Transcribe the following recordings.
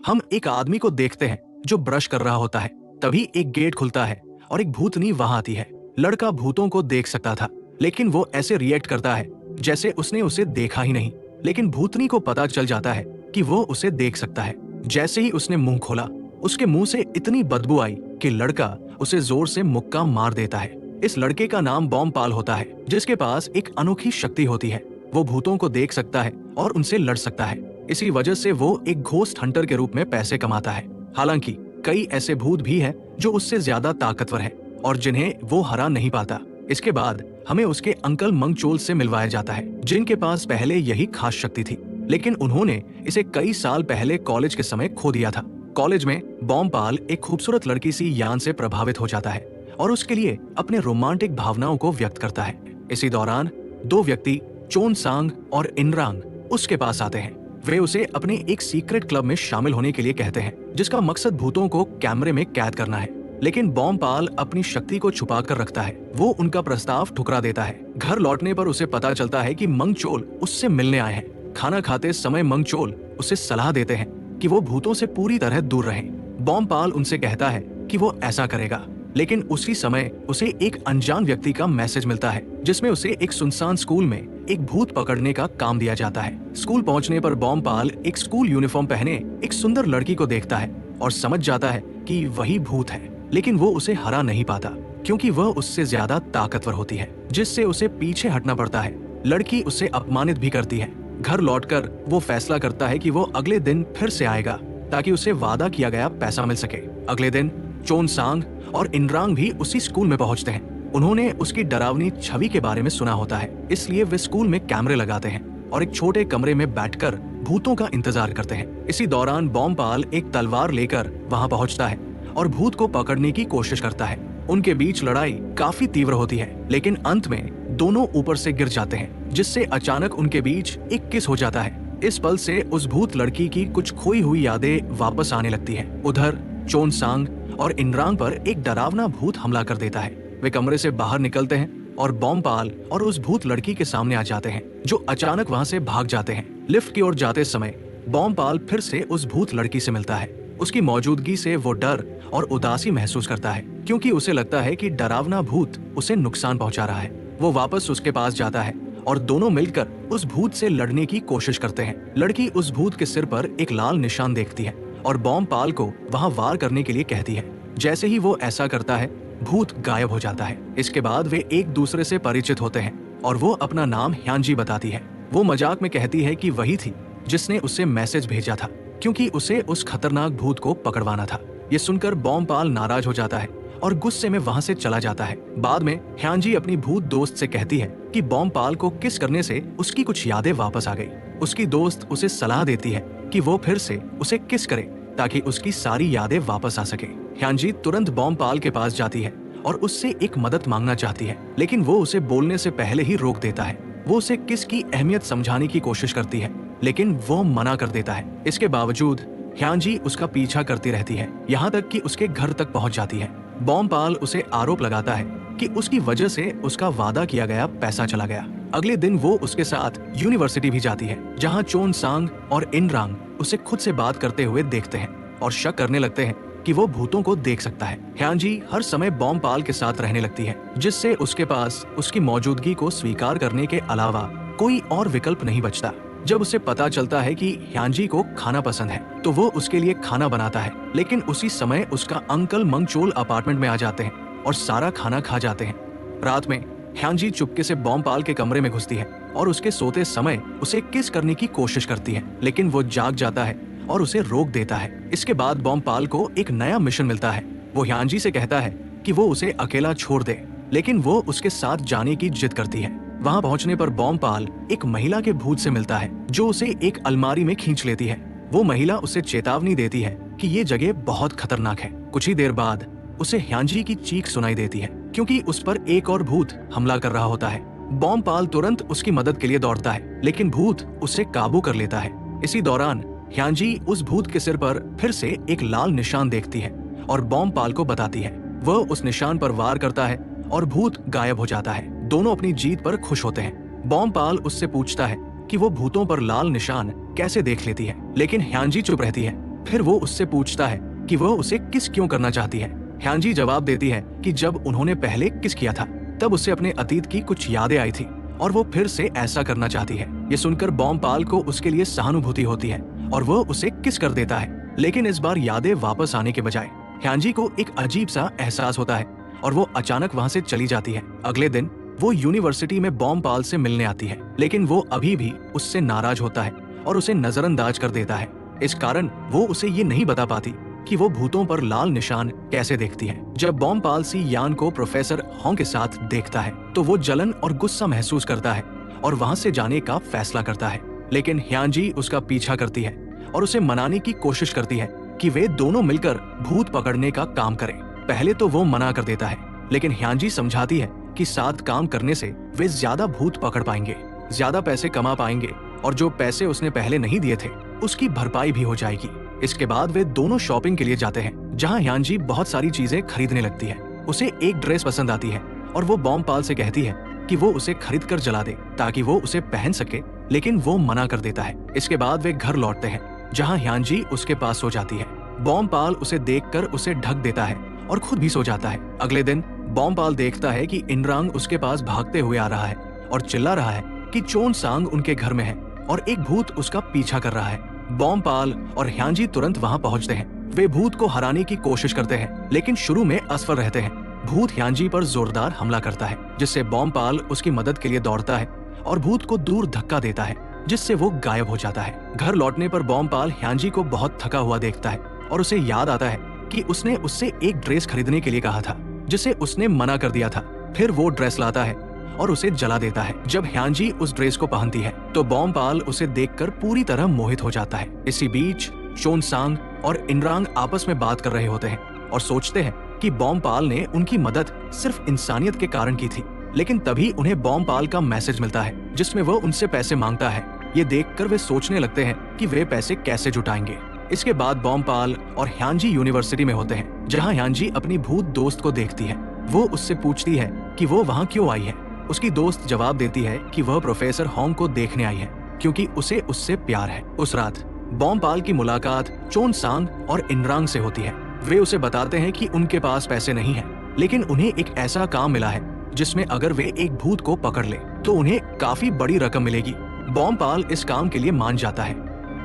हम एक आदमी को देखते हैं जो ब्रश कर रहा होता है। तभी एक गेट खुलता है और एक भूतनी वहां आती है। लड़का भूतों को देख सकता था, लेकिन वो ऐसे रिएक्ट करता है जैसे उसने उसे देखा ही नहीं। लेकिन भूतनी को पता चल जाता है कि वो उसे देख सकता है। जैसे ही उसने मुंह खोला, उसके मुंह से इतनी बदबू आई कि लड़का उसे जोर से मुक्का मार देता है। इस लड़के का नाम बॉम्पाल होता है, जिसके पास एक अनोखी शक्ति होती है। वो भूतों को देख सकता है और उनसे लड़ सकता है। इसी वजह से वो एक घोस्ट हंटर के रूप में पैसे कमाता है। हालांकि कई ऐसे भूत भी हैं जो उससे ज्यादा ताकतवर हैं और जिन्हें वो हरा नहीं पाता। इसके बाद हमें उसके अंकल मंगचोल से मिलवाया जाता है, जिनके पास पहले यही खास शक्ति थी, लेकिन उन्होंने इसे कई साल पहले कॉलेज के समय खो दिया था। कॉलेज में बॉम्पाल एक खूबसूरत लड़की सी यान से प्रभावित हो जाता है और उसके लिए अपने रोमांटिक भावनाओं को व्यक्त करता है। इसी दौरान दो व्यक्ति चोन सांग और इनरांग उसके पास आते हैं। वे उसे अपने एक सीक्रेट क्लब में शामिल होने के लिए कहते हैं, जिसका मकसद भूतों को कैमरे में कैद करना है। लेकिन बॉम्पाल अपनी शक्ति को छुपा कर रखता है। वो उनका प्रस्ताव ठुकरा देता है। घर लौटने पर उसे पता चलता है कि मंगचोल उससे मिलने आए हैं। खाना खाते समय मंगचोल उसे सलाह देते हैं कि वो भूतों से पूरी तरह दूर रहे। बॉम्पाल उनसे कहता है कि वो ऐसा करेगा, लेकिन उसी समय उसे एक अनजान व्यक्ति का मैसेज मिलता है, जिसमें उसे एक सुनसान स्कूल में एक भूत पकड़ने का काम दिया जाता है। स्कूल पहुंचने पर बॉम्पाल एक स्कूल यूनिफॉर्म पहने एक सुंदर लड़की को देखता है और समझ जाता है कि वही भूत है। लेकिन वो उसे हरा नहीं पाता, क्योंकि वह उससे ज्यादा ताकतवर होती है, जिससे उसे पीछे हटना पड़ता है। लड़की उसे अपमानित भी करती है। घर लौटकर वो फैसला करता है कि वो अगले दिन फिर से आएगा, ताकि उसे वादा किया गया पैसा मिल सके। अगले दिन चोन सांग और इनरांग भी उसी स्कूल में पहुंचते हैं। उन्होंने उसकी डरावनी छवि के बारे में सुना होता है, इसलिए वे स्कूल में कैमरे लगाते हैं और एक छोटे कमरे में बैठकर भूतों का इंतजार करते हैं। इसी दौरान बॉम्पाल एक तलवार लेकर वहां पहुंचता है और भूत को पकड़ने की कोशिश करता है। उनके बीच लड़ाई काफी तीव्र होती है, लेकिन अंत में दोनों ऊपर से गिर जाते हैं, जिससे अचानक उनके बीच एक किस हो जाता है। इस पल से उस भूत लड़की की कुछ खोई हुई यादें वापस आने लगती हैं। उधर चोन सांग और इनरांग पर एक डरावना भूत हमला कर देता है। वे कमरे से बाहर निकलते हैं और बॉम्पाल और उस भूत लड़की के सामने आ जाते हैं, जो अचानक वहां से भाग जाते हैं। लिफ्ट की ओर जाते समय बॉम्पाल फिर से उस भूत लड़की से मिलता है। उसकी मौजूदगी से वो डर और उदासी महसूस करता है, क्योंकि उसे लगता है कि डरावना भूत उसे नुकसान पहुंचा रहा है। वो वापस उसके पास जाता है और दोनों मिलकर उस भूत से लड़ने की कोशिश करते हैं। लड़की उस भूत के सिर पर एक लाल निशान देखती है और बॉम्पाल को वहां वार करने के लिए कहती है। जैसे ही वो ऐसा करता है, भूत गायब हो जाता है। इसके बाद वे एक दूसरे से परिचित होते हैं और वो अपना नाम ह्यांजी बताती है। वो मजाक में कहती है कि वही थी जिसने उसे मैसेज भेजा था, क्योंकि उसे उस खतरनाक भूत को पकड़वाना था। ये सुनकर बॉम्पाल नाराज हो जाता है और गुस्से में वहां से चला जाता है। बाद में ह्यांजी अपनी भूत दोस्त से कहती है कि बॉम्पाल को किस करने से उसकी कुछ यादें वापस आ गई। उसकी दोस्त उसे सलाह देती है कि वो फिर से उसे किस करे, ताकि उसकी सारी यादें वापस आ सके। ह्यांजी तुरंत बॉम्पाल के पास जाती है और उससे एक मदद मांगना चाहती है, लेकिन वो उसे बोलने से पहले ही रोक देता है। वो उसे किस की अहमियत समझाने की कोशिश करती है, लेकिन वो मना कर देता है। इसके बावजूद ह्यांजी उसका पीछा करती रहती है, यहाँ तक कि उसके घर तक पहुँच जाती है। बॉम्पाल उसे आरोप लगाता है कि उसकी वजह से उसका वादा किया गया पैसा चला गया। अगले दिन वो उसके साथ यूनिवर्सिटी भी जाती है, जहाँ चोन सांग और इनरांग उसे खुद से बात करते हुए देखते हैं और शक करने लगते हैं कि वो भूतों को देख सकता है। ह्यांजी हर समय बॉम्पाल के साथ रहने लगती है, जिससे उसके पास उसकी मौजूदगी को स्वीकार करने के अलावा कोई और विकल्प नहीं बचता। जब उसे पता चलता है कि ह्यांजी को खाना पसंद है, तो वो उसके लिए खाना बनाता है, लेकिन उसी समय उसका अंकल मंगचोल अपार्टमेंट में आ जाते हैं और सारा खाना खा जाते हैं। रात में ह्यांजी चुपके से बॉम्पाल के कमरे में घुसती है और उसके सोते समय उसे किस करने की कोशिश करती है, लेकिन वो जाग जाता है और उसे रोक देता है। इसके बाद बॉम्पाल को एक नया मिशन मिलता है। वो ह्यांजी से कहता है कि वो उसे अकेला छोड़ दे, लेकिन वो उसके साथ जाने की जिद करती है। वहां पहुंचने पर बॉम्पाल एक महिला के भूत से मिलता है, जो उसे एक अलमारी में खींच लेती है। वो महिला उसे चेतावनी देती है कि ये जगह बहुत खतरनाक है। कुछ ही देर बाद उसे ह्यांजी की चीख सुनाई देती है, क्योंकि उस पर एक और भूत हमला कर रहा होता है। बॉम्पाल तुरंत उसकी मदद के लिए दौड़ता है, लेकिन भूत उसे काबू कर लेता है। इसी दौरान ह्यांजी उस भूत के सिर पर फिर से एक लाल निशान देखती है और बॉम्पाल को बताती है। वह उस निशान पर वार करता है और भूत गायब हो जाता है। दोनों अपनी जीत पर खुश होते हैं। बॉम्पाल उससे पूछता है कि वो भूतों पर लाल निशान कैसे देख लेती है, लेकिन ह्यांजी चुप रहती है। फिर वो उससे पूछता है कि वह उसे किस क्यों करना चाहती है। ह्यांजी जवाब देती है कि जब उन्होंने पहले किस किया था तब उसे अपने अतीत की कुछ यादें आई थी और वो फिर से ऐसा करना चाहती है। ये सुनकर बॉम्पाल को उसके लिए सहानुभूति होती है और वह उसे किस कर देता है, लेकिन इस बार यादें वापस आने के बजाय ह्यांजी को एक अजीब सा एहसास होता है और वो अचानक वहाँ से चली जाती है। अगले दिन वो यूनिवर्सिटी में बॉम्पाल से मिलने आती है, लेकिन वो अभी भी उससे नाराज होता है और उसे नजरअंदाज कर देता है। इस कारण वो उसे ये नहीं बता पाती कि वो भूतों पर लाल निशान कैसे देखती है। जब बॉम्पाल सी यान को प्रोफेसर होंग के साथ देखता है तो वो जलन और गुस्सा महसूस करता है और वहाँ से जाने का फैसला करता है, लेकिन ह्यांजी उसका पीछा करती है और उसे मनाने की कोशिश करती है कि वे दोनों मिलकर भूत पकड़ने का काम करें। पहले तो वो मना कर देता है, लेकिन ह्यांजी समझाती है कि साथ काम करने से वे ज्यादा भूत पकड़ पाएंगे, ज्यादा पैसे कमा पाएंगे और जो पैसे उसने पहले नहीं दिए थे उसकी भरपाई भी हो जाएगी। इसके बाद वे दोनों शॉपिंग के लिए जाते हैं, जहां ह्यांजी बहुत सारी चीजें खरीदने लगती है। उसे एक ड्रेस पसंद आती है और वो बॉम्पाल से कहती है कि वो उसे खरीद कर जला दे ताकि वो उसे पहन सके, लेकिन वो मना कर देता है। इसके बाद वे घर लौटते हैं, जहां ह्यांजी उसके पास सो जाती है। बॉम्पाल उसे देखकर उसे ढक देता है और खुद भी सो जाता है। अगले दिन बॉम्पाल देखता है कि इनरांग उसके पास भागते हुए आ रहा है और चिल्ला रहा है कि चोन सांग उनके घर में है और एक भूत उसका पीछा कर रहा है। बॉम्पाल और ह्यांजी तुरंत वहां पहुंचते हैं। वे भूत को हराने की कोशिश करते हैं, लेकिन शुरू में असफल रहते हैं। भूत ह्यांजी पर जोरदार हमला करता है, जिससे बॉम्पाल उसकी मदद के लिए दौड़ता है और भूत को दूर धक्का देता है, जिससे वो गायब हो जाता है। घर लौटने पर बॉम्पाल ह्यांजी को बहुत थका हुआ देखता है और उसे याद आता है कि उसने उससे एक ड्रेस खरीदने के लिए कहा था, जिसे उसने मना कर दिया था। फिर वो ड्रेस लाता है और उसे जला देता है। जब ह्यांजी उस ड्रेस को पहनती है तो बॉम्पाल उसे देखकर पूरी तरह मोहित हो जाता है। इसी बीच चोन सांग और इनरांग आपस में बात कर रहे होते हैं और सोचते हैं कि बॉम्पाल ने उनकी मदद सिर्फ इंसानियत के कारण की थी, लेकिन तभी उन्हें बॉम्पाल का मैसेज मिलता है जिसमें वो उनसे पैसे मांगता है। ये देखकर वे सोचने लगते हैं कि वे पैसे कैसे जुटाएंगे। इसके बाद बॉम्पाल और ह्यांजी यूनिवर्सिटी में होते हैं, जहां ह्यांजी अपनी भूत दोस्त को देखती है। वो उससे पूछती है कि वो वहां क्यों आई है। उसकी दोस्त जवाब देती है कि वह प्रोफेसर होंग को देखने आई है क्योंकि उसे उससे प्यार है। उस रात बॉम्पाल की मुलाकात चोन सांग और इनरांग से होती है। वे उसे बताते हैं कि उनके पास पैसे नहीं है, लेकिन उन्हें एक ऐसा काम मिला है जिसमें अगर वे एक भूत को पकड़ ले तो उन्हें काफी बड़ी रकम मिलेगी। बॉम्पाल इस काम के लिए मान जाता है।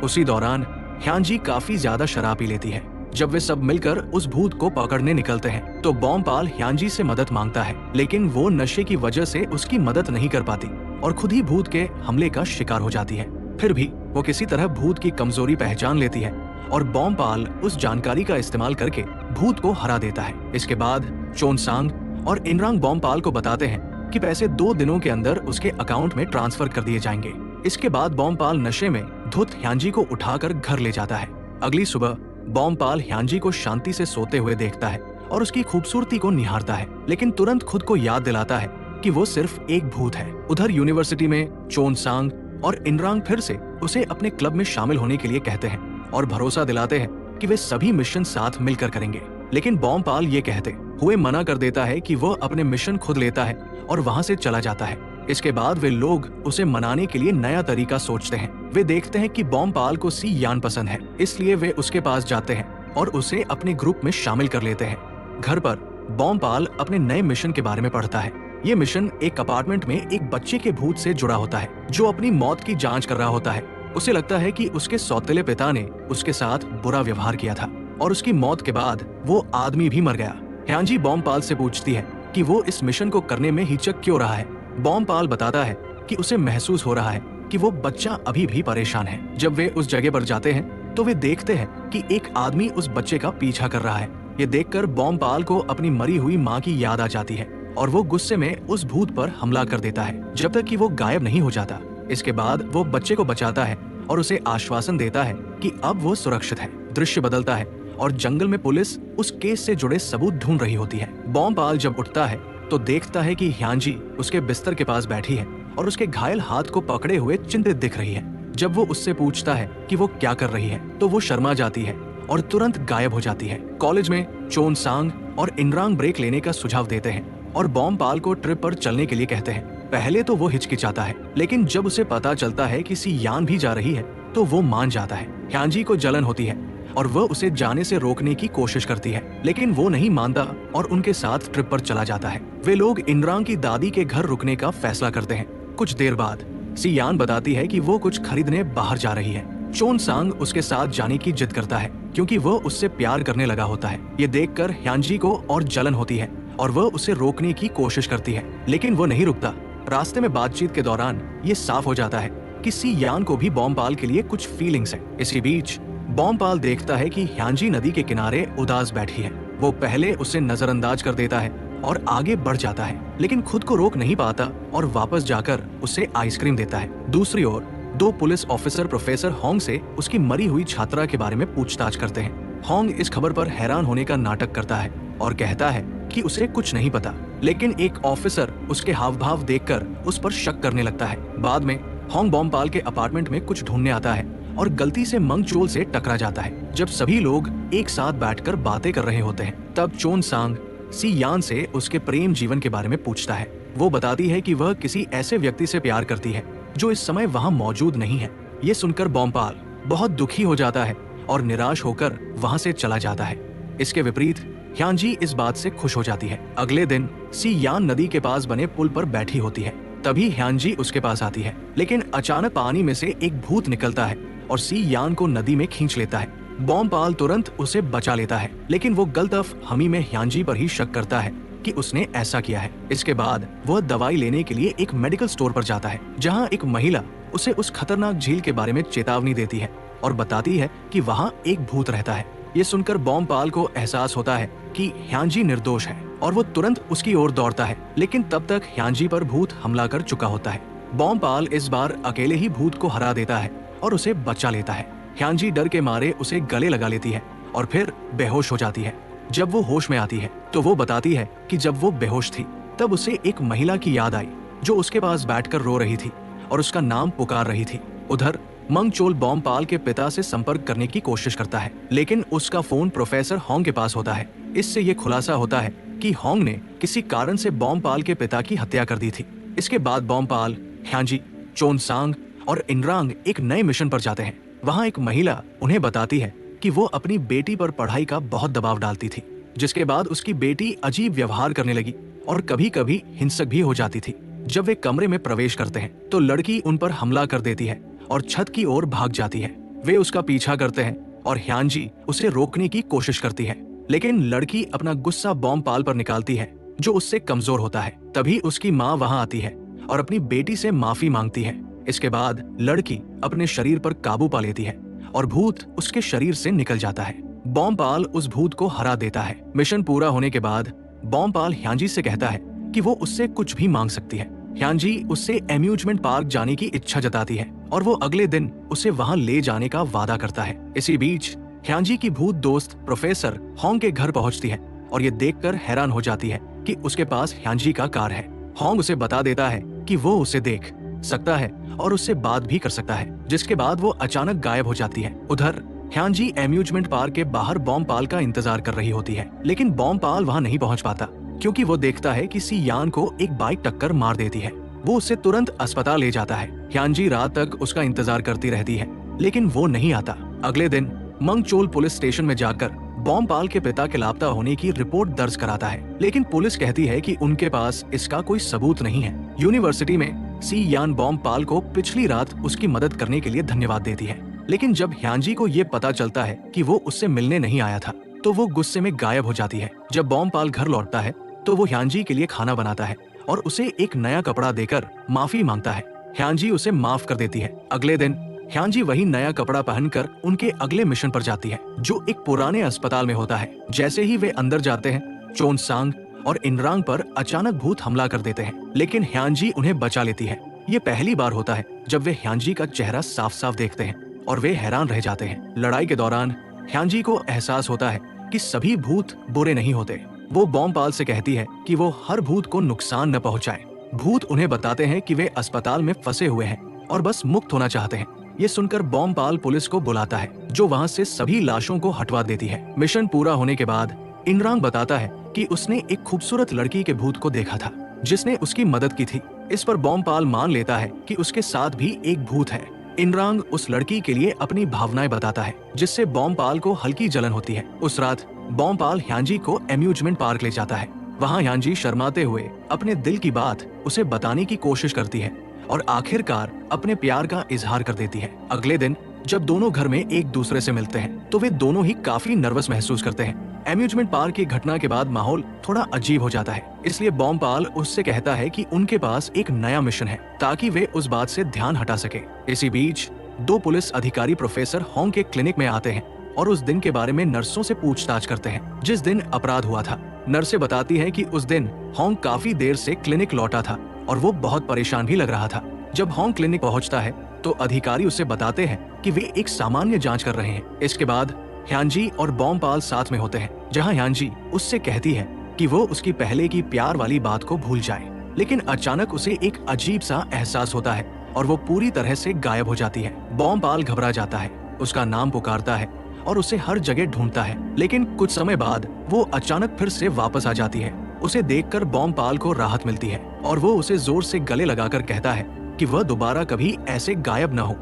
उसी दौरान ह्यांजी काफी ज्यादा शराब पी लेती है। जब वे सब मिलकर उस भूत को पकड़ने निकलते हैं तो बॉम्पाल ह्यांजी से मदद मांगता है, लेकिन वो नशे की वजह से उसकी मदद नहीं कर पाती और खुद ही भूत के हमले का शिकार हो जाती है। फिर भी वो किसी तरह भूत की कमजोरी पहचान लेती है और बॉम्पाल उस जानकारी का इस्तेमाल करके भूत को हरा देता है। इसके बाद चोन सांग और इनरांग बॉम्पाल को बताते हैं कि पैसे 2 दिनों के अंदर उसके अकाउंट में ट्रांसफर कर दिए जाएंगे। इसके बाद बॉम्पाल नशे में धुत ह्यांजी को उठाकर घर ले जाता है। अगली सुबह बॉम्पाल ह्यांजी को शांति से सोते हुए देखता है और उसकी खूबसूरती को निहारता है, लेकिन तुरंत खुद को याद दिलाता है कि वो सिर्फ एक भूत है। उधर यूनिवर्सिटी में चोन सांग और इनरांग फिर से उसे अपने क्लब में शामिल होने के लिए कहते हैं और भरोसा दिलाते हैं कि वे सभी मिशन साथ मिलकर करेंगे, लेकिन बॉम्पाल ये कहते हुए मना कर देता है कि वो अपने मिशन खुद लेता है और वहाँ से चला जाता है। इसके बाद वे लोग उसे मनाने के लिए नया तरीका सोचते हैं। वे देखते हैं कि बॉम्पाल को सी यान पसंद है, इसलिए वे उसके पास जाते हैं और उसे अपने ग्रुप में शामिल कर लेते हैं। घर पर बॉम्पाल अपने नए मिशन के बारे में पढ़ता है। ये मिशन एक अपार्टमेंट में एक बच्चे के भूत से जुड़ा होता है जो अपनी मौत की जांच कर रहा होता है। उसे लगता है कि उसके सौतेले पिता ने उसके साथ बुरा व्यवहार किया था और उसकी मौत के बाद वो आदमी भी मर गया। ह्यांजी बॉम्पाल से पूछती है कि वो इस मिशन को करने में हिचक क्यों रहा है। बॉम्पाल बताता है कि उसे महसूस हो रहा है कि वो बच्चा अभी भी परेशान है। जब वे उस जगह पर जाते हैं तो वे देखते हैं कि एक आदमी उस बच्चे का पीछा कर रहा है। ये देखकर बॉम्पाल को अपनी मरी हुई माँ की याद आ जाती है और वो गुस्से में उस भूत पर हमला कर देता है जब तक कि वो गायब नहीं हो जाता। इसके बाद वो बच्चे को बचाता है और उसे आश्वासन देता है कि अब वो सुरक्षित है। दृश्य बदलता है और जंगल में पुलिस उस केस से जुड़े सबूत ढूंढ रही होती है। बॉम्पाल जब उठता है तो देखता है कि ह्यांजी उसके बिस्तर के पास बैठी है और उसके घायल हाथ को पकड़े हुए चिंतित दिख रही है। जब वो उससे पूछता है कि वो क्या कर रही है तो वो शर्मा जाती है और तुरंत गायब हो जाती है। कॉलेज में चोन सांग और इनरांग ब्रेक लेने का सुझाव देते हैं और बॉम्पाल को ट्रिप पर चलने के लिए कहते हैं। पहले तो वो हिचकिचाता है, लेकिन जब उसे पता चलता है कि सी यान भी जा रही है तो वो मान जाता है। ह्यांजी को जलन होती है और वह उसे जाने से रोकने की कोशिश करती है, लेकिन वो नहीं मानता और उनके साथ ट्रिप पर चला जाता है। वे लोग इनरांग की दादी के घर रुकने का फैसला करते हैं। कुछ देर बाद सी यान बताती है कि वो कुछ खरीदने बाहर जा रही है। चोन सांग उसके साथ जाने की जिद करता है क्योंकि वो उससे प्यार करने लगा होता है। ये देखकर ह्यांजी को और जलन होती है और वह उसे रोकने की कोशिश करती है, लेकिन वो नहीं रुकता। रास्ते में बातचीत के दौरान ये साफ हो जाता है कि सी यान को भी बॉम्पाल के लिए कुछ फीलिंग्स है। इसी बीच बॉम्पाल देखता है कि ह्यांजी नदी के किनारे उदास बैठी है। वो पहले उसे नजरअंदाज कर देता है और आगे बढ़ जाता है, लेकिन खुद को रोक नहीं पाता और वापस जाकर उसे आइसक्रीम देता है। दूसरी ओर 2 पुलिस ऑफिसर प्रोफेसर होंग से उसकी मरी हुई छात्रा के बारे में पूछताछ करते हैं। होंग इस खबर पर हैरान होने का नाटक करता है और कहता है कि उसे कुछ नहीं पता, लेकिन एक ऑफिसर उसके हाव भाव देखकर उस पर शक करने लगता है। बाद में होंग बॉम्पाल के अपार्टमेंट में कुछ ढूंढने आता है और गलती से मंगचोल से टकरा जाता है। जब सभी लोग एक साथ बैठकर बातें कर रहे होते हैं, तब चोन सांग सी यान से उसके प्रेम जीवन के बारे में पूछता है। वो बताती है कि वह किसी ऐसे व्यक्ति से प्यार करती है जो इस समय वहाँ मौजूद नहीं है। ये सुनकर बॉम्पाल बहुत दुखी हो जाता है और निराश होकर वहाँ से चला जाता है। इसके विपरीत ह्यांजी इस बात से खुश हो जाती है। अगले दिन सी यान नदी के पास बने पुल पर बैठी होती है। तभी ह्यांजी उसके पास आती है, लेकिन अचानक पानी में से एक भूत निकलता है और सी यान को नदी में खींच लेता है। बॉम्पाल तुरंत उसे बचा लेता है, लेकिन वो गलतफहमी में ह्यांजी पर ही शक करता है कि उसने ऐसा किया है। इसके बाद वह दवाई लेने के लिए एक मेडिकल स्टोर पर जाता है, जहां एक महिला उसे उस खतरनाक झील के बारे में चेतावनी देती है और बताती है कि वहां एक भूत रहता है। ये सुनकर बॉम्पाल को एहसास होता है कि ह्यांजी निर्दोष है और वो तुरंत उसकी ओर दौड़ता है, लेकिन तब तक ह्यांजी पर भूत हमला कर चुका होता है। बॉम्पाल इस बार अकेले ही भूत को हरा देता है और उसे बचा लेता है। ह्यांजी डर के मारे उसे गले लगा लेती है और फिर बेहोश हो जाती है। जब वो होश में आती है तो वो बताती है कि जब वो बेहोश थी तब उसे एक महिला की याद आई जो उसके पास बैठकर रो रही थी और उसका नाम पुकार रही थी। उधर मंगचोल बॉम्पाल के पिता से संपर्क करने की कोशिश करता है, लेकिन उसका फोन प्रोफेसर होंग के पास होता है। इससे ये खुलासा होता है कि होंग ने किसी कारण से बॉम्पाल के पिता की हत्या कर दी थी। इसके बाद बॉम्पाल, ह्यांजी, चोन सांग और इनरांग एक नए मिशन पर जाते हैं। वहाँ एक महिला उन्हें बताती है कि वो अपनी बेटी पर पढ़ाई का बहुत दबाव डालती थी, जिसके बाद उसकी बेटी अजीब व्यवहार करने लगी और कभी-कभी हिंसक भी हो जाती थी। जब वे कमरे में प्रवेश करते हैं तो लड़की उन पर हमला कर देती है और छत की ओर भाग जाती है। वे उसका पीछा करते हैं और ह्यांजी उसे रोकने की कोशिश करती है, लेकिन लड़की अपना गुस्सा बॉम्पाल पर निकालती है जो उससे कमजोर होता है। तभी उसकी माँ वहाँ आती है और अपनी बेटी से माफी मांगती है। इसके बाद लड़की अपने शरीर पर काबू पा लेती है और भूत उसके शरीर से निकल जाता है। बॉम्पाल उस भूत को हरा देता है। मिशन पूरा होने के बाद बॉम्पाल ह्यांजी से कहता है कि वो उससे कुछ भी मांग सकती है। ह्यांजी उससे एम्यूजमेंट पार्क जाने की इच्छा जताती है और वो अगले दिन उसे वहां ले जाने का वादा करता है। इसी बीच ह्यांजी की भूत दोस्त प्रोफेसर होंग के घर पहुंचती है और ये देखकर हैरान हो जाती है कि उसके पास ह्यांजी का कार है। होंग उसे बता देता है कि वो उसे देख सकता है और उससे बात भी कर सकता है, जिसके बाद वो अचानक गायब हो जाती है। उधर ह्यांजी एम्यूजमेंट पार्क के बाहर बॉम्पाल का इंतजार कर रही होती है, लेकिन बॉम्पाल वहां नहीं पहुंच पाता क्योंकि वो देखता है कि सी यान को एक बाइक टक्कर मार देती है। वो उसे तुरंत अस्पताल ले जाता है। ह्यांजी रात तक उसका इंतजार करती रहती है, लेकिन वो नहीं आता। अगले दिन मंगचोल पुलिस स्टेशन में जाकर बॉम्पाल के पिता के लापता होने की रिपोर्ट दर्ज कराता है, लेकिन पुलिस कहती है कि उनके पास इसका कोई सबूत नहीं है। यूनिवर्सिटी में सी यान बॉम्पाल को पिछली रात उसकी मदद करने के लिए धन्यवाद देती है, लेकिन जब ह्यांजी को ये पता चलता है कि वो उससे मिलने नहीं आया था तो वो गुस्से में गायब हो जाती है। जब बॉम्पाल घर लौटता है तो वो ह्यांजी के लिए खाना बनाता है और उसे एक नया कपड़ा देकर माफी मांगता है। ह्यांजी उसे माफ कर देती है। अगले दिन ह्यांजी वही नया कपड़ा पहनकर उनके अगले मिशन पर जाती है, जो एक पुराने अस्पताल में होता है। जैसे ही वे अंदर जाते हैं, चोन सांग और इनरांग पर अचानक भूत हमला कर देते हैं, लेकिन ह्यांजी उन्हें बचा लेती है। ये पहली बार होता है जब वे ह्यांजी का चेहरा साफ साफ देखते हैं और वे हैरान रह जाते हैं। लड़ाई के दौरान ह्यांजी को एहसास होता है कि सभी भूत बुरे नहीं होते। वो बॉम्पाल से कहती है कि वो हर भूत को नुकसान न पहुंचाए। भूत उन्हें बताते हैं कि वे अस्पताल में फंसे हुए हैं और बस मुक्त होना चाहते हैं। ये सुनकर बॉम्पाल पुलिस को बुलाता है, जो वहाँ से सभी लाशों को हटवा देती है। मिशन पूरा होने के बाद इनरांग बताता है कि उसने एक खूबसूरत लड़की के भूत को देखा था जिसने उसकी मदद की थी। इस पर बॉम्पाल मान लेता है कि उसके साथ भी एक भूत है। इनरांग उस लड़की के लिए अपनी भावनाएं बताता है, जिससे बॉम्पाल को हल्की जलन होती है। उस रात बॉम्पाल ह्यांजी को एम्यूजमेंट पार्क ले जाता है। वहाँ ह्यांजी शर्माते हुए अपने दिल की बात उसे बताने की कोशिश करती है और आखिरकार अपने प्यार का इजहार कर देती है। अगले दिन जब दोनों घर में एक दूसरे से मिलते हैं तो वे दोनों ही काफी नर्वस महसूस करते हैं। एम्यूजमेंट पार्क की घटना के बाद माहौल थोड़ा अजीब हो जाता है, इसलिए बॉम्पाल उससे कहता है कि उनके पास एक नया मिशन है ताकि वे उस बात से ध्यान हटा सके। इसी बीच 2 पुलिस अधिकारी प्रोफेसर होंग के क्लिनिक में आते हैं और उस दिन के बारे में नर्सों से पूछताछ करते हैं जिस दिन अपराध हुआ था। नर्सें बताती है कि उस दिन होंग काफी देर से क्लिनिक लौटा था और वो बहुत परेशान भी लग रहा था। जब होंग क्लिनिक पहुंचता है तो अधिकारी उसे बताते हैं कि वे एक सामान्य जांच कर रहे हैं। इसके बाद ह्यांजी और बॉम्पाल साथ में होते हैं, जहां ह्यांजी उससे कहती है कि वो उसकी पहले की प्यार वाली बात को भूल जाए, लेकिन अचानक उसे एक अजीब सा एहसास होता है और वो पूरी तरह से गायब हो जाती है। बॉम्पाल घबरा जाता है, उसका नाम पुकारता है और उसे हर जगह ढूंढता है, लेकिन कुछ समय बाद वो अचानक फिर से वापस आ जाती है। उसे देखकर बॉम्पाल को राहत मिलती है और वो उसे जोर से गले लगाकर कहता है कि वह दोबारा कभी ऐसे गायब न हो।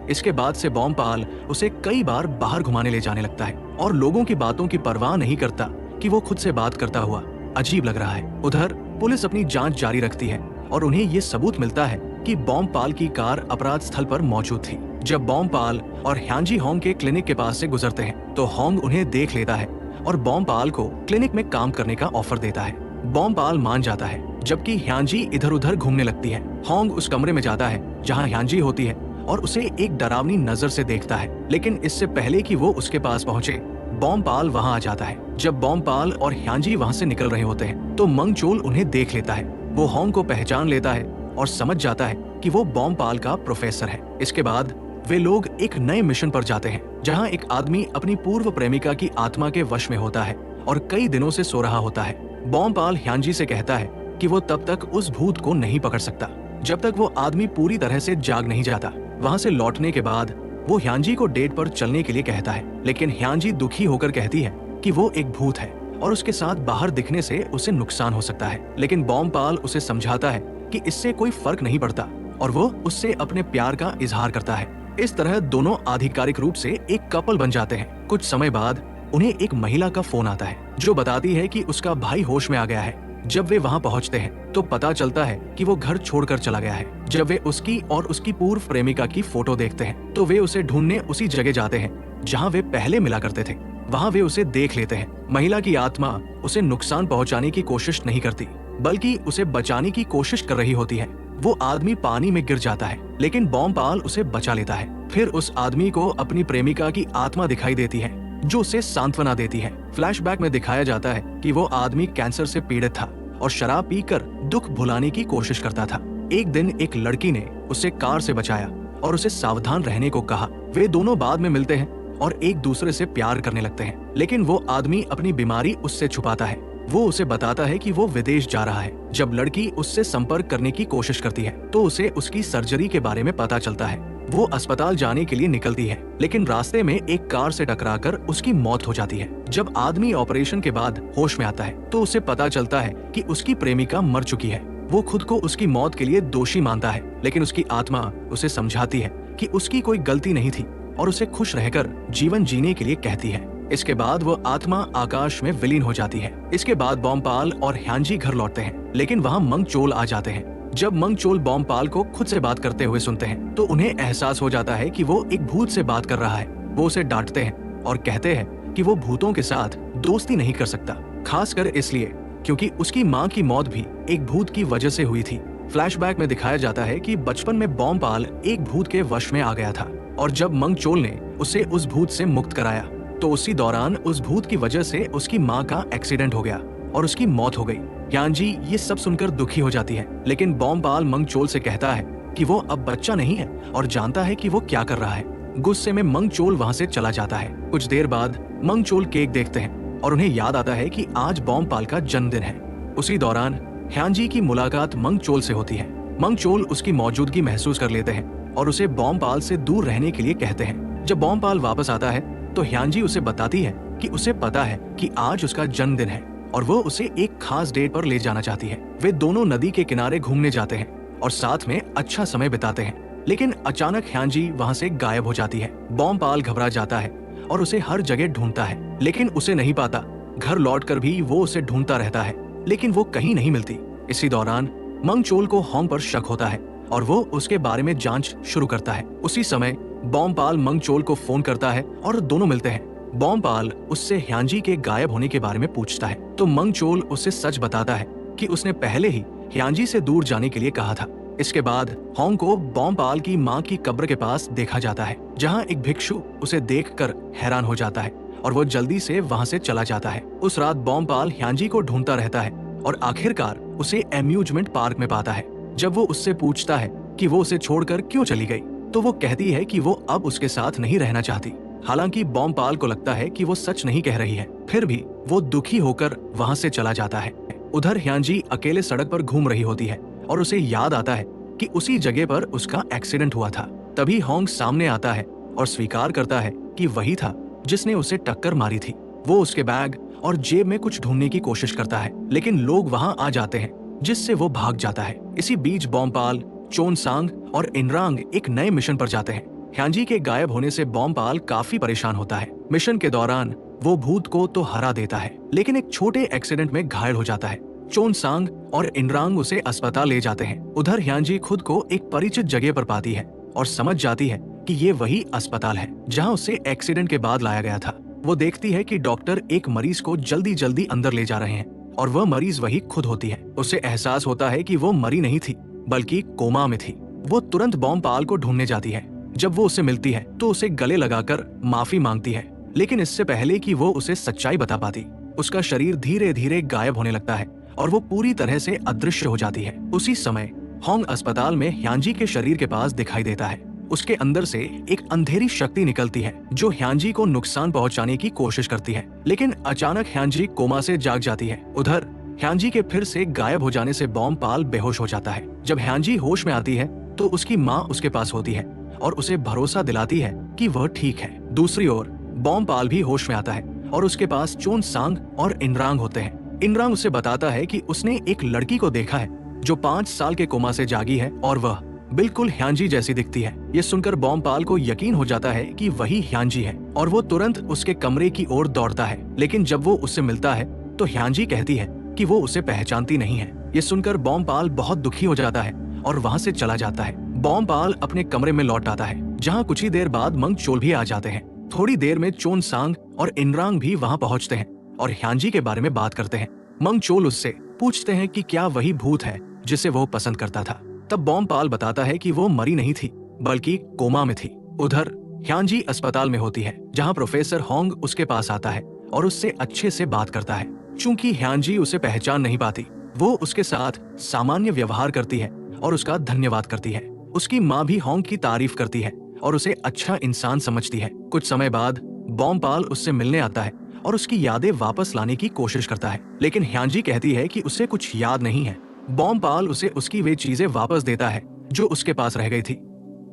इसके बाद से बॉम्पाल उसे कई बार बाहर घुमाने ले जाने लगता है और लोगों की बातों की परवाह नहीं करता कि वो खुद से बात करता हुआ अजीब लग रहा है। उधर पुलिस अपनी जांच जारी रखती है और उन्हें ये सबूत मिलता है कि बॉम्पाल की कार अपराध स्थल पर मौजूद थी। जब बॉम्पाल और ह्यांजी होंग के क्लिनिक के पास से गुजरते हैं तो होंग उन्हें देख लेता है और बॉम्पाल को क्लिनिक में काम करने का ऑफर देता है। बॉम्पाल मान जाता है, जबकि ह्यांजी इधर उधर घूमने लगती है। होंग उस कमरे में जाता है जहाँ ह्यांजी होती है और उसे एक डरावनी नजर से देखता है, लेकिन इससे पहले कि वो उसके पास पहुंचे बॉम्पाल वहां आ जाता है। जब बॉम्पाल और ह्यांजी वहां से निकल रहे होते हैं तो मंगचोल उन्हें देख लेता है। वो होंग को पहचान लेता है और समझ जाता है कि वो बॉम्पाल का प्रोफेसर है। इसके बाद वे लोग एक नए मिशन पर जाते हैं, जहां एक आदमी अपनी पूर्व प्रेमिका की आत्मा के वश में होता है और कई दिनों से सो रहा होता है। बॉम्पाल ह्यांजी से कहता है कि वो तब तक उस भूत को नहीं पकड़ सकता जब तक वो आदमी पूरी तरह से जाग नहीं जाता। वहां से लौटने के बाद वो ह्यांजी को डेट पर चलने के लिए कहता है, लेकिन ह्यांजी दुखी होकर कहती है कि वो एक भूत है और उसके साथ बाहर दिखने से उसे नुकसान हो सकता है। लेकिन बॉम्पाल उसे समझाता है कि इससे कोई फर्क नहीं पड़ता और वो उससे अपने प्यार का इजहार करता है। इस तरह दोनों आधिकारिक रूप से एक कपल बन जाते हैं। कुछ समय बाद उन्हें एक महिला का फोन आता है जो बताती है कि उसका भाई होश में आ गया है। जब वे वहां पहुंचते हैं तो पता चलता है कि वो घर छोड़कर चला गया है। जब वे उसकी और उसकी पूर्व प्रेमिका की फोटो देखते हैं तो वे उसे ढूंढने उसी जगह जाते हैं जहां वे पहले मिला करते थे। वहां वे उसे देख लेते हैं। महिला की आत्मा उसे नुकसान पहुंचाने की कोशिश नहीं करती, बल्कि उसे बचाने की कोशिश कर रही होती है। वो आदमी पानी में गिर जाता है, लेकिन बॉम्पाल उसे बचा लेता है। फिर उस आदमी को अपनी प्रेमिका की आत्मा दिखाई देती है जो उसे सांत्वना देती है। फ्लैशबैक में दिखाया जाता है कि वो आदमी कैंसर से पीड़ित था और शराब पीकर दुख भुलाने की कोशिश करता था। एक दिन एक लड़की ने उसे कार से बचाया और उसे सावधान रहने को कहा। वे दोनों बाद में मिलते हैं और एक दूसरे से प्यार करने लगते हैं, लेकिन वो आदमी अपनी बीमारी उससे छुपाता है। वो उसे बताता है कि वो विदेश जा रहा है। जब लड़की उससे संपर्क करने की कोशिश करती है तो उसे उसकी सर्जरी के बारे में पता चलता है। वो अस्पताल जाने के लिए निकलती है, लेकिन रास्ते में एक कार से टकराकर उसकी मौत हो जाती है। जब आदमी ऑपरेशन के बाद होश में आता है तो उसे पता चलता है कि उसकी प्रेमिका मर चुकी है। वो खुद को उसकी मौत के लिए दोषी मानता है, लेकिन उसकी आत्मा उसे समझाती है कि उसकी कोई गलती नहीं थी और उसे खुश रहकर जीवन जीने के लिए कहती है। इसके बाद वो आत्मा आकाश में विलीन हो जाती है। इसके बाद बॉम्पाल और ह्यांजी घर लौटते हैं, लेकिन वहाँ मंगचोल आ जाते हैं। जब मंगचोल बॉम्पाल को खुद से बात करते हुए सुनते हैं तो उन्हें एहसास हो जाता है कि वो एक भूत से बात कर रहा है। वो उसे डांटते हैं और कहते हैं कि वो भूतों के साथ दोस्ती नहीं कर सकता, खासकर इसलिए क्योंकि उसकी माँ की मौत भी एक भूत की वजह से हुई थी। फ्लैशबैक में दिखाया जाता है कि बचपन में बॉम्पाल एक भूत के वश में आ गया था और जब मंगचोल ने उसे उस भूत से मुक्त कराया तो उसी दौरान उस भूत की वजह से उसकी माँ का एक्सीडेंट हो गया और उसकी मौत हो गई। ह्यांजी ये सब सुनकर दुखी हो जाती है, लेकिन बॉम्पाल मंगचोल से कहता है कि वो अब बच्चा नहीं है और जानता है कि वो क्या कर रहा है। गुस्से में मंगचोल वहाँ से चला जाता है। कुछ देर बाद मंगचोल केक देखते हैं और उन्हें याद आता है कि आज बॉम्पाल का जन्मदिन है। उसी दौरान ह्यांजी की मुलाकात मंगचोल से होती है। मंगचोल उसकी मौजूदगी महसूस कर लेते हैं और उसे बॉम्पाल से दूर रहने के लिए कहते हैं। जब बॉम्पाल वापस आता है तो ह्यांजी उसे बताती है कि उसे पता है कि आज उसका जन्मदिन है और वो उसे एक खास डेट पर ले जाना चाहती है। वे दोनों नदी के किनारे घूमने जाते हैं और साथ में अच्छा समय बिताते हैं। लेकिन अचानक ह्यांजी वहाँ से गायब हो जाती है। बॉम्पाल घबरा जाता है और उसे हर जगह ढूंढता है, लेकिन उसे नहीं पाता। घर लौटकर भी वो उसे ढूंढता रहता है, लेकिन वो कहीं नहीं मिलती। इसी दौरान मंगचोल को होंग पर शक होता है और वो उसके बारे में जांच शुरू करता है। उसी समय बॉम्पाल मंगचोल को फोन करता है और दोनों मिलते हैं। बॉम्पाल उससे ह्यांजी के गायब होने के बारे में पूछता है तो मंगचोल उसे सच बताता है कि उसने पहले ही ह्यांजी से दूर जाने के लिए कहा था। इसके बाद होंग को बॉम्पाल की मां की कब्र के पास देखा जाता है, जहां एक भिक्षु उसे देखकर हैरान हो जाता है और वो जल्दी से वहां से चला जाता है। उस रात बॉम्पाल ह्यांजी को ढूंढता रहता है और आखिरकार उसे एम्यूजमेंट पार्क में पाता है। जब वो उससे पूछता है कि वो उसे छोड़कर क्यों चली गई, तो वो कहती है कि वो अब उसके साथ नहीं रहना चाहती। हालांकि बॉम्पाल को लगता है कि वो सच नहीं कह रही है, फिर भी वो दुखी होकर वहां से चला जाता है। उधर ह्यांजी अकेले सड़क पर घूम रही होती है और उसे याद आता है कि उसी जगह पर उसका एक्सीडेंट हुआ था। तभी होंग सामने आता है और स्वीकार करता है कि वही था जिसने उसे टक्कर मारी थी। वो उसके बैग और जेब में कुछ ढूंढने की कोशिश करता है, लेकिन लोग वहां आ जाते हैं, जिससे वो भाग जाता है। इसी बीच बॉम्पाल, चोनसांग और इनरांग एक नए मिशन पर जाते हैं। ह्यांजी के गायब होने से बॉम्पाल काफी परेशान होता है। मिशन के दौरान वो भूत को तो हरा देता है, लेकिन एक छोटे एक्सीडेंट में घायल हो जाता है। चोनसांग और इनरांग उसे अस्पताल ले जाते हैं। उधर ह्यांजी खुद को एक परिचित जगह पर पाती है और समझ जाती है कि ये वही अस्पताल है जहां उसे एक्सीडेंट के बाद लाया गया था। वो देखती है कि डॉक्टर एक मरीज को जल्दी जल्दी अंदर ले जा रहे हैं और वह मरीज वही खुद होती है। उसे एहसास होता है कि वो मरी नहीं थी, बल्कि कोमा में थी। वो तुरंत बॉम्पाल को ढूंढने जाती है। जब वो उसे मिलती है तो उसे गले लगाकर माफी मांगती है, लेकिन इससे पहले कि वो उसे सच्चाई बता पाती, उसका शरीर धीरे धीरे गायब होने लगता है और वो पूरी तरह से अदृश्य हो जाती है। उसी समय होंग अस्पताल में ह्यांजी के शरीर के पास दिखाई देता है। उसके अंदर से एक अंधेरी शक्ति निकलती है जो ह्यांजी को नुकसान पहुंचाने की कोशिश करती है, लेकिन अचानक ह्यांजी कोमा से जाग जाती है। उधर ह्यांजी के फिर से गायब हो जाने से बॉम्पाल बेहोश हो जाता है। जब ह्यांजी होश में आती है तो उसकी माँ उसके पास होती है और उसे भरोसा दिलाती है कि वह ठीक है। दूसरी ओर बॉम्पाल भी होश में आता है और उसके पास चोनसांग और इनरांग होते हैं। इनरांग उसे बताता है कि उसने एक लड़की को देखा है जो 5 साल के कोमा से जागी है और वह बिल्कुल ह्यांजी जैसी दिखती है। ये सुनकर बॉम्पाल को यकीन हो जाता है कि वही ह्यांजी है और वो तुरंत उसके कमरे की ओर दौड़ता है, लेकिन जब वो उससे मिलता है तो ह्यांजी कहती है कि वो उसे पहचानती नहीं है। ये सुनकर बॉम्पाल बहुत दुखी हो जाता है और वहाँ से चला जाता है। बॉम्पाल अपने कमरे में लौट आता है, जहाँ कुछ ही देर बाद मंगचोल भी आ जाते हैं। थोड़ी देर में चोनसांग और इनरांग भी वहाँ पहुँचते हैं और ह्यांजी के बारे में बात करते हैं। मंगचोल उससे पूछते हैं कि क्या वही भूत है जिसे वो पसंद करता था। तब बॉम्पाल बताता है कि वो मरी नहीं थी, बल्कि कोमा में थी। उधर ह्यांजी अस्पताल में होती है, जहाँ प्रोफेसर होंग उसके पास आता है और उससे अच्छे से बात करता है। चूंकि ह्यांजी उसे पहचान नहीं पाती, वो उसके साथ सामान्य व्यवहार करती है और उसका धन्यवाद करती है। उसकी माँ भी होंग की तारीफ करती है और उसे अच्छा इंसान समझती है। कुछ समय बाद बॉम्पाल उससे मिलने आता है और उसकी यादें वापस लाने की कोशिश करता है, लेकिन ह्यांजी कहती है कि उसे कुछ याद नहीं है। बॉम्पाल उसे उसकी वे चीजें वापस देता है जो उसके पास रह गई थी।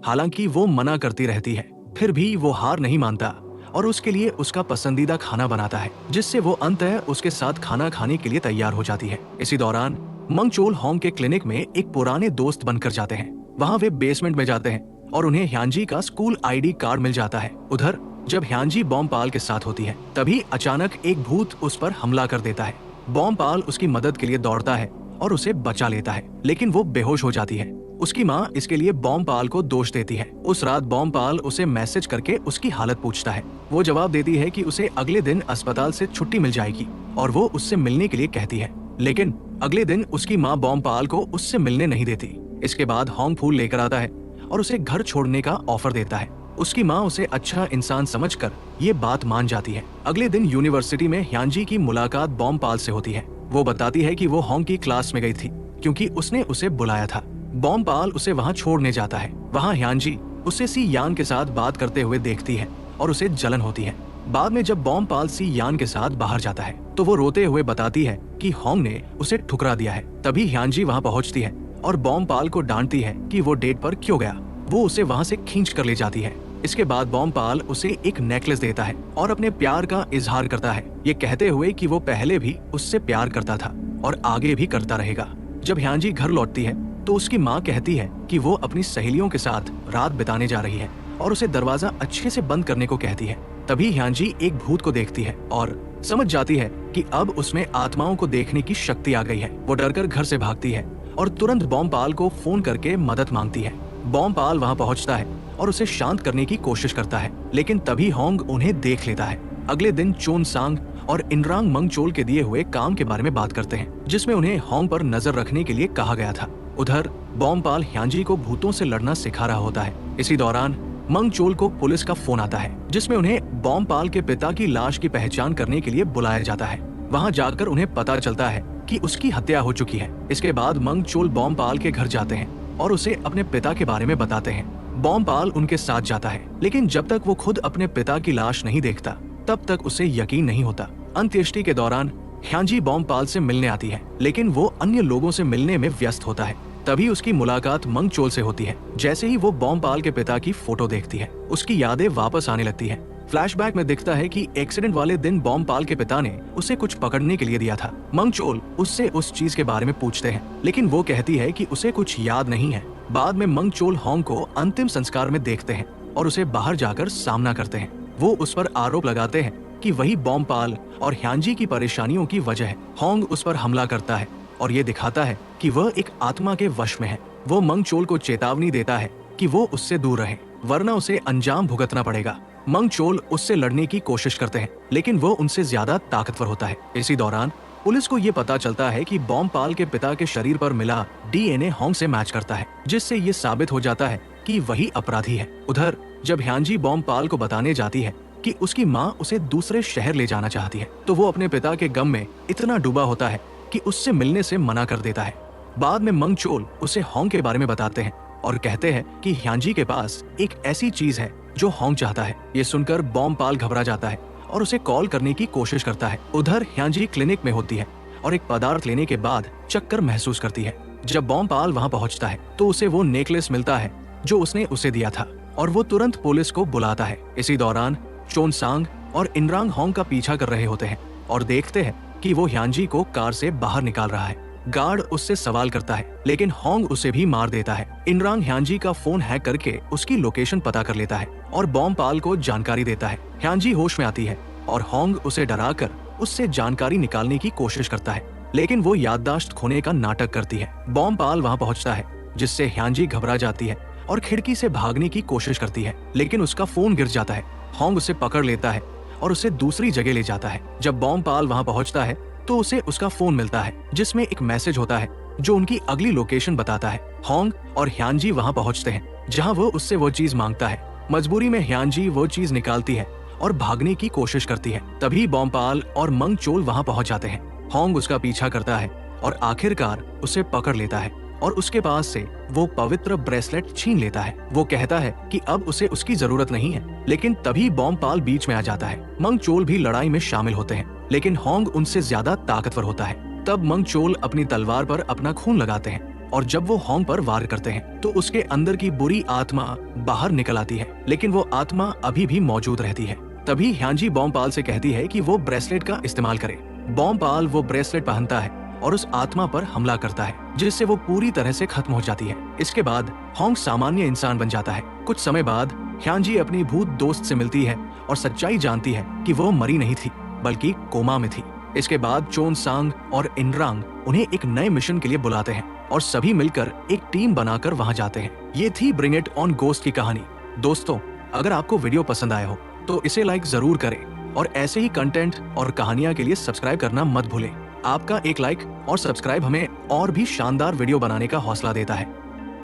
हालांकि वो मना करती रहती है, फिर भी वो हार नहीं मानता और उसके लिए उसका पसंदीदा खाना बनाता है, जिससे वो अंततः उसके साथ खाना खाने के लिए तैयार हो जाती है। इसी दौरान मंगचोल होंग के क्लिनिक में एक पुराने दोस्त बनकर जाते हैं। वहाँ वे बेसमेंट में जाते हैं और उन्हें ह्यांजी का स्कूल ID कार्ड मिल जाता है। उधर जब ह्यांजी बॉम्पाल के साथ होती है, तभी अचानक एक भूत उस पर हमला कर देता है। बॉम्पाल उसकी मदद के लिए दौड़ता है और उसे बचा लेता है, लेकिन वो बेहोश हो जाती है। उसकी माँ इसके लिए बॉम्पाल को दोष देती है। उस रात बॉम्पाल उसे मैसेज करके उसकी हालत पूछता है। वो जवाब देती है कि उसे अगले दिन अस्पताल से छुट्टी मिल जाएगी और वो उससे मिलने के लिए कहती है, लेकिन अगले दिन उसकी माँ बॉम्पाल को उससे मिलने नहीं देती। इसके बाद होंग फूल लेकर आता है और उसे घर छोड़ने का ऑफर देता है। उसकी माँ उसे अच्छा इंसान समझकर ये बात मान जाती है। अगले दिन यूनिवर्सिटी में ह्यांजी की मुलाकात बॉम्पाल से होती है। वो बताती है कि वो होंग की क्लास में गई थी क्योंकि उसने उसे बुलाया था। बॉम्पाल उसे वहाँ छोड़ने जाता है। वहाँ ह्यांजी उसे सी यान के साथ बात करते हुए देखती है और उसे जलन होती है। बाद में जब बॉम्पाल सी यान के साथ बाहर जाता है तो वो रोते हुए बताती है कि होंग ने उसे ठुकरा दिया है। तभी ह्यांजी वहाँ पहुँचती है और बॉम्पाल को डांटती है कि वो डेट पर क्यों गया। वो उसे वहाँ से खींच कर ले जाती है। इसके बाद बॉम्पाल उसे एक नेकलेस देता है और अपने प्यार का इजहार करता है, ये कहते हुए कि वो पहले भी उससे प्यार करता था और आगे भी करता रहेगा। जब ह्यांजी घर लौटती है तो उसकी माँ कहती है कि वो अपनी सहेलियों के साथ रात बिताने जा रही है और उसे दरवाजा अच्छे से बंद करने को कहती है। तभी ह्यांजी एक भूत को देखती है और समझ जाती है कि अब उसमें आत्माओं को देखने की शक्ति आ गई है। वो डरकर घर से भागती है और तुरंत बॉम्पाल को फोन करके मदद मांगती है। बॉम्पाल वहाँ पहुँचता है और उसे शांत करने की कोशिश करता है, लेकिन तभी होंग उन्हें देख लेता है। अगले दिन चोन सांग और इनरांग मंगचोल के दिए हुए काम के बारे में बात करते हैं, जिसमें उन्हें होंग पर नजर रखने के लिए कहा गया था। उधर बॉम्पाल ह्यांजी को भूतों से लड़ना सिखा रहा होता है। इसी दौरान मंगचोल को पुलिस का फोन आता है, जिसमें उन्हें बॉम्पाल के पिता की लाश की पहचान करने के लिए बुलाया जाता है। वहां जाकर उन्हें पता चलता है कि उसकी हत्या हो चुकी है। इसके बाद मंगचोल बॉम्पाल के घर जाते हैं और उसे अपने पिता के बारे में बताते हैं। बॉम्पाल उनके साथ जाता है, लेकिन जब तक वो खुद अपने पिता की लाश नहीं देखता तब तक उसे यकीन नहीं होता। अंत्येष्टि के दौरान ह्यांजी बॉम्पाल से मिलने आती है, लेकिन वो अन्य लोगों से मिलने में व्यस्त होता है। तभी उसकी मुलाकात मंगचोल से होती है। जैसे ही वो बॉम्पाल के पिता की फोटो देखती है, उसकी यादें वापस आने लगती है। फ्लैशबैक में दिखता है कि एक्सीडेंट वाले दिन बॉम्पाल के पिता ने उसे कुछ पकड़ने के लिए दिया था। मंगचोल उससे उस चीज के बारे में पूछते हैं, लेकिन वो कहती है कि उसे कुछ याद नहीं है। बाद में मंगचोल होंग को अंतिम संस्कार में देखते हैं और उसे बाहर जाकर सामना करते हैं। वो उस पर आरोप लगाते हैं कि वही बॉम्पाल और ह्यांजी की परेशानियों की वजह है। होंग उस पर हमला करता है और ये दिखाता है कि वह एक आत्मा के वश में है। वो मंगचोल को चेतावनी देता है कि वो उससे दूर रहे, वरना उसे अंजाम भुगतना पड़ेगा। मंगचोल उससे लड़ने की कोशिश करते हैं, लेकिन वो उनसे ज्यादा ताकतवर होता है। इसी दौरान पुलिस को ये पता चलता है कि बॉम्पाल के पिता के शरीर पर मिला डीएनए होंग से मैच करता है, जिससे ये साबित हो जाता है कि वही अपराधी है। उधर जब ह्यांजी बॉम्पाल को बताने जाती है कि उसकी माँ उसे दूसरे शहर ले जाना चाहती है, तो वो अपने पिता के गम में इतना डूबा होता है कि उससे मिलने से मना कर देता है। बाद में मंगचोल उसे होंग के बारे में बताते हैं और कहते हैं कि ह्यांजी के पास एक ऐसी चीज है जो होंग चाहता है। ये सुनकर बॉम्पाल घबरा जाता है और उसे कॉल करने की कोशिश करता है। उधर ह्यांजी क्लिनिक में होती है और एक पदार्थ लेने के बाद चक्कर महसूस करती है। जब बॉम्पाल वहाँ पहुँचता है तो उसे वो नेकलेस मिलता है जो उसने उसे दिया था और वो तुरंत पुलिस को बुलाता है। इसी दौरान चोन सांग और इनरांग होंग का पीछा कर रहे होते हैं और देखते हैं कि वो ह्यांजी को कार से बाहर निकाल रहा है। गार्ड उससे सवाल करता है, लेकिन होंग उसे भी मार देता है। इनरांग ह्यांजी का फोन हैक करके उसकी लोकेशन पता कर लेता है और बॉम्पाल को जानकारी देता है। ह्यांजी होश में आती है और होंग उसे डराकर उससे जानकारी निकालने की कोशिश करता है, लेकिन वो याददाश्त खोने का नाटक करती है। बॉम्पाल वहाँ पहुँचता है, जिससे ह्यांजी घबरा जाती है और खिड़की से भागने की कोशिश करती है, लेकिन उसका फोन गिर जाता है। होंग उसे पकड़ लेता है और उसे दूसरी जगह ले जाता है। जब बॉम्पाल वहाँ पहुँचता है तो उसे उसका फोन मिलता है, जिसमें एक मैसेज होता है जो उनकी अगली लोकेशन बताता है। होंग और ह्यांजी वहाँ पहुँचते हैं, जहाँ वो उससे वो चीज मांगता है। मजबूरी में ह्यांजी वो चीज निकालती है और भागने की कोशिश करती है। तभी बॉम्पाल और मंगचोल वहाँ पहुँच जाते हैं। होंग उसका पीछा करता है और आखिरकार उसे पकड़ लेता है और उसके पास से वो पवित्र ब्रेसलेट छीन लेता है। वो कहता है कि अब उसे उसकी जरूरत नहीं है, लेकिन तभी बॉम्पाल बीच में आ जाता है। मंगचोल भी लड़ाई में शामिल होते हैं, लेकिन होंग उनसे ज्यादा ताकतवर होता है। तब मंगचोल अपनी तलवार पर अपना खून लगाते हैं और जब वो होंग पर वार करते हैं तो उसके अंदर की बुरी आत्मा बाहर निकल आती है, लेकिन वो आत्मा अभी भी मौजूद रहती है। तभी ह्यांजी बॉम्पाल से कहती है कि वो ब्रेसलेट का इस्तेमाल करे। बॉम्पाल वो ब्रेसलेट पहनता है और उस आत्मा पर हमला करता है, जिससे वो पूरी तरह से खत्म हो जाती है। इसके बाद होंग सामान्य इंसान बन जाता है। कुछ समय बाद ह्यांजी अपनी भूत दोस्त से मिलती है और सच्चाई जानती है कि वो मरी नहीं थी, बल्कि कोमा में थी। इसके बाद चोन सांग और इनरांग उन्हें एक नए मिशन के लिए बुलाते हैं और सभी मिलकर एक टीम बनाकर वहां जाते हैं। ये थी ब्रिंग इट ऑन गोस्ट की कहानी। दोस्तों, अगर आपको वीडियो पसंद आया हो तो इसे लाइक जरूर करें और ऐसे ही कंटेंट और कहानियां के लिए सब्सक्राइब करना मत भूलें। आपका एक लाइक और सब्सक्राइब हमें और भी शानदार वीडियो बनाने का हौसला देता है।